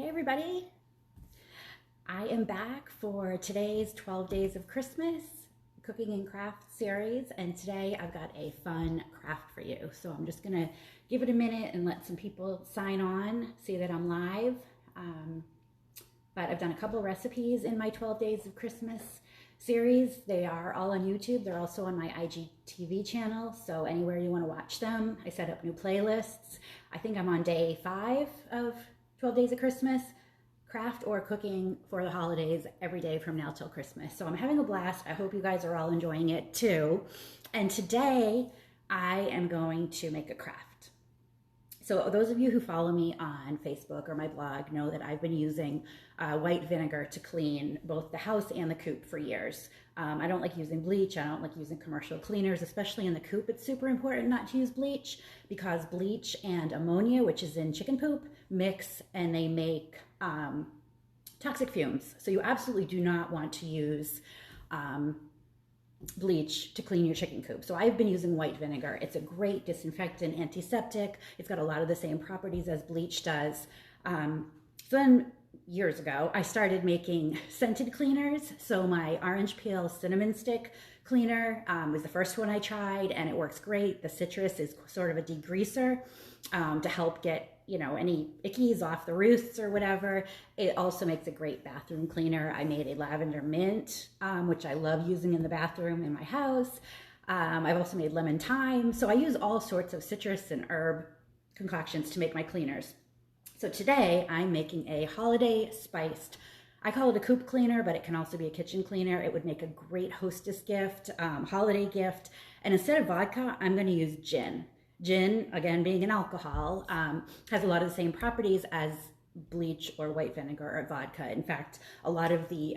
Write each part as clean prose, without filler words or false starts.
Hey everybody, I am back for today's 12 Days of Christmas Cooking and Craft series, and today I've got a fun craft for you. So I'm just gonna give it a minute and let some people sign on, see that I'm live. But I've done a couple recipes in my 12 Days of Christmas series. They are all on YouTube. They're also on my IGTV channel, so anywhere you want to watch them. I set up new playlists. I think I'm on day 5 of 12 Days of Christmas, craft or cooking for the holidays every day from now till Christmas. So I'm having a blast. I hope you guys are all enjoying it too. And today I am going to make a craft. So those of you who follow me on Facebook or my blog know that I've been using white vinegar to clean both the house and the coop for years. I don't like using bleach. I don't like using commercial cleaners, especially in the coop. It's super important not to use bleach because bleach and ammonia, which is in chicken poop, mix and they make toxic fumes. So you absolutely do not want to use bleach to clean your chicken coop. So I've been using white vinegar. It's a great disinfectant, antiseptic. It's got a lot of the same properties as bleach does. So then years ago, I started making scented cleaners. So my orange peel cinnamon stick cleaner was the first one I tried, and it works great. The citrus is sort of a degreaser to help get any ickies off the roofs or whatever. It also makes a great bathroom cleaner. I made a lavender mint, which I love using in the bathroom in my house. I've also made lemon thyme. So I use all sorts of citrus and herb concoctions to make my cleaners. So today I'm making a holiday spiced, I call it a coop cleaner, but it can also be a kitchen cleaner. It would make a great hostess gift, holiday gift. And instead of vodka, I'm going to use gin. Gin, again, being an alcohol, has a lot of the same properties as bleach or white vinegar or vodka. In fact, a lot of the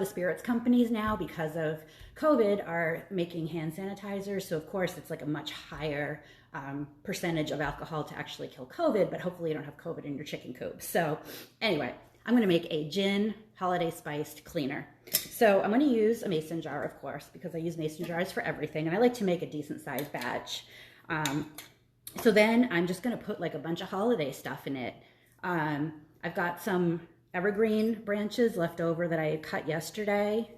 spirits companies now, because of COVID, are making hand sanitizers. So of course, it's like a much higher percentage of alcohol to actually kill COVID, but hopefully you don't have COVID in your chicken coop. So anyway, I'm gonna make a gin holiday spiced cleaner. So I'm gonna use a mason jar, of course, because I use mason jars for everything, and I like to make a decent sized batch. So then I'm just gonna put like a bunch of holiday stuff in it. I've got some evergreen branches left over that I had cut yesterday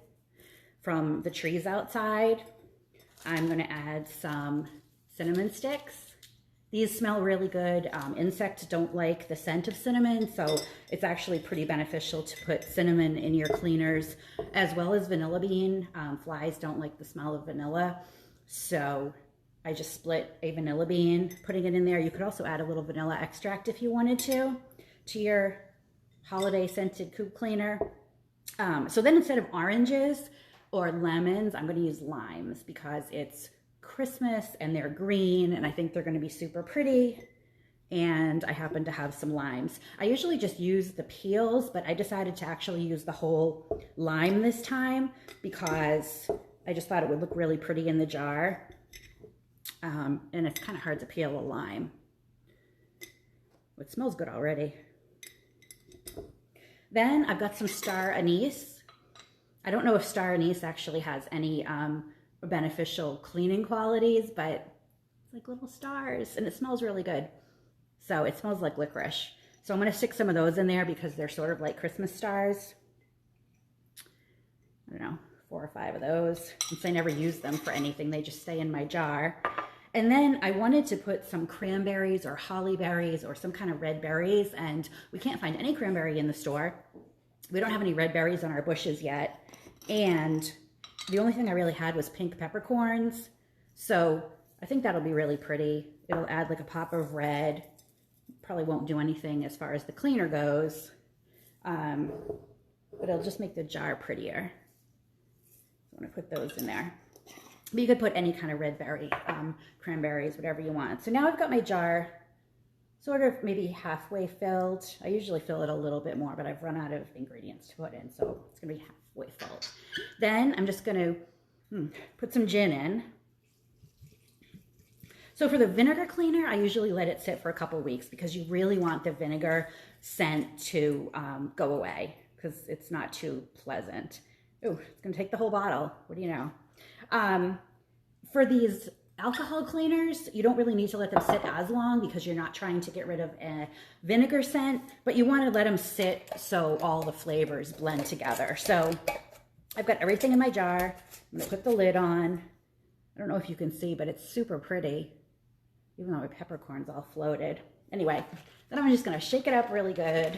from the trees outside. I'm gonna add some cinnamon sticks. These smell really good. Insects don't like the scent of cinnamon, so it's actually pretty beneficial to put cinnamon in your cleaners, as well as vanilla bean. Flies don't like the smell of vanilla, so I just split a vanilla bean, putting it in there. You could also add a little vanilla extract if you wanted to your holiday scented coop cleaner. So then instead of oranges or lemons, I'm going to use limes because it's Christmas and they're green and I think they're going to be super pretty, and I happen to have some limes. I usually just use the peels, but I decided to actually use the whole lime this time because I just thought it would look really pretty in the jar, and it's kind of hard to peel a lime. It smells good already. Then I've got some star anise. I don't know if star anise actually has any beneficial cleaning qualities, but it's like little stars and it smells really good. So it smells like licorice. So I'm going to stick some of those in there because they're sort of like Christmas stars. I don't know, 4 or 5 of those. Since I never use them for anything, they just stay in my jar. And then I wanted to put some cranberries or holly berries or some kind of red berries, and we can't find any cranberry in the store. We don't have any red berries on our bushes yet. And the only thing I really had was pink peppercorns. So I think that'll be really pretty. It'll add like a pop of red. Probably won't do anything as far as the cleaner goes, but it'll just make the jar prettier. So I'm gonna put those in there. But you could put any kind of red berry, cranberries, whatever you want. So now I've got my jar sort of maybe halfway filled. I usually fill it a little bit more, but I've run out of ingredients to put in, so it's gonna be halfway filled. Then I'm just gonna put some gin in. So for the vinegar cleaner, I usually let it sit for a couple weeks because you really want the vinegar scent to go away because it's not too pleasant. Oh, it's gonna take the whole bottle. What do you know? For these alcohol cleaners, you don't really need to let them sit as long because you're not trying to get rid of a vinegar scent, but you want to let them sit so all the flavors blend together. So I've got everything in my jar. I'm gonna put the lid on. I don't know if you can see, but it's super pretty, even though my peppercorn's all floated. Anyway, then I'm just gonna shake it up really good.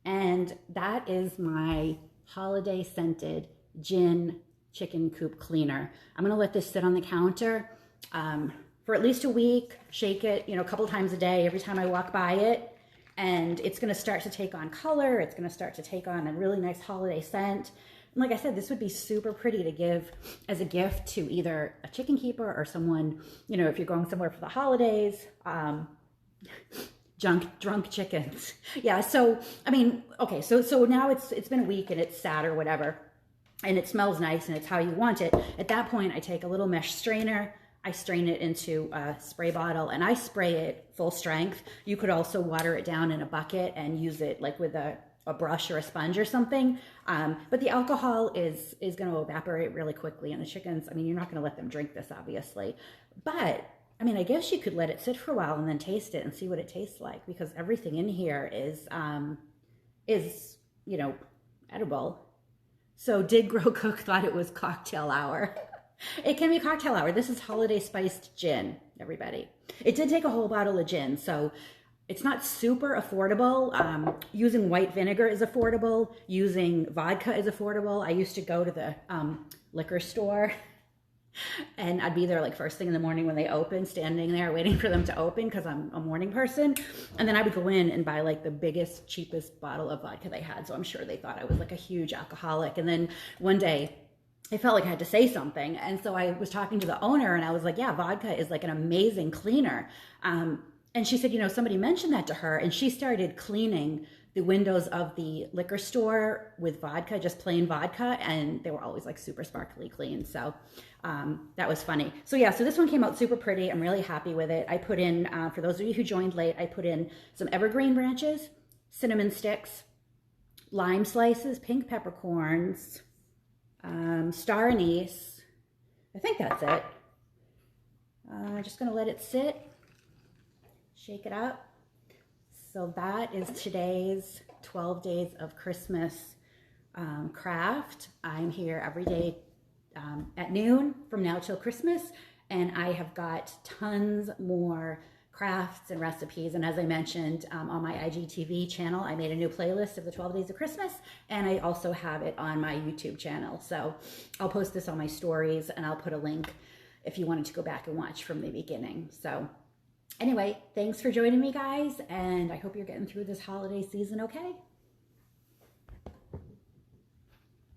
And that is my holiday scented gin chicken coop cleaner. I'm gonna let this sit on the counter for at least a week, shake it, you know, a couple times a day, every time I walk by it. And it's gonna start to take on color. It's gonna start to take on a really nice holiday scent. And like I said, this would be super pretty to give as a gift to either a chicken keeper or someone, you know, if you're going somewhere for the holidays, drunk chickens. Yeah, so, I mean, okay, so now it's been a week and it's sad or whatever, and it smells nice and it's how you want it. At that point, I take a little mesh strainer, I strain it into a spray bottle and I spray it full strength. You could also water it down in a bucket and use it like with a brush or a sponge or something. But the alcohol is going to evaporate really quickly. And the chickens, I mean, you're not going to let them drink this, obviously. But, I mean, I guess you could let it sit for a while and then taste it and see what it tastes like, because everything in here is you know, edible. So Did Grow Cook thought it was cocktail hour. It can be cocktail hour. This is holiday spiced gin, everybody. It did take a whole bottle of gin, so it's not super affordable. Using white vinegar is affordable. Using vodka is affordable. I used to go to the liquor store and I'd be there like first thing in the morning when they open, standing there waiting for them to open because I'm a morning person. And then I would go in and buy like the biggest, cheapest bottle of vodka they had. So I'm sure they thought I was like a huge alcoholic. And then one day, I felt like I had to say something. And so I was talking to the owner and I was like, yeah, vodka is like an amazing cleaner. And she said, you know, somebody mentioned that to her and she started cleaning the windows of the liquor store with vodka, just plain vodka. And they were always like super sparkly clean. So that was funny. So yeah, so this one came out super pretty. I'm really happy with it. I put in, for those of you who joined late, I put in some evergreen branches, cinnamon sticks, lime slices, pink peppercorns, star anise. I think that's it. I'm just gonna let it sit, shake it up. So that is today's 12 days of Christmas craft. I'm here every day at noon from now till Christmas, and I have got tons more crafts and recipes. And as I mentioned on my IGTV channel, I made a new playlist of the 12 days of Christmas, and I also have it on my YouTube channel. So I'll post this on my stories and I'll put a link if you wanted to go back and watch from the beginning. So anyway, thanks for joining me, guys, and I hope you're getting through this holiday season okay.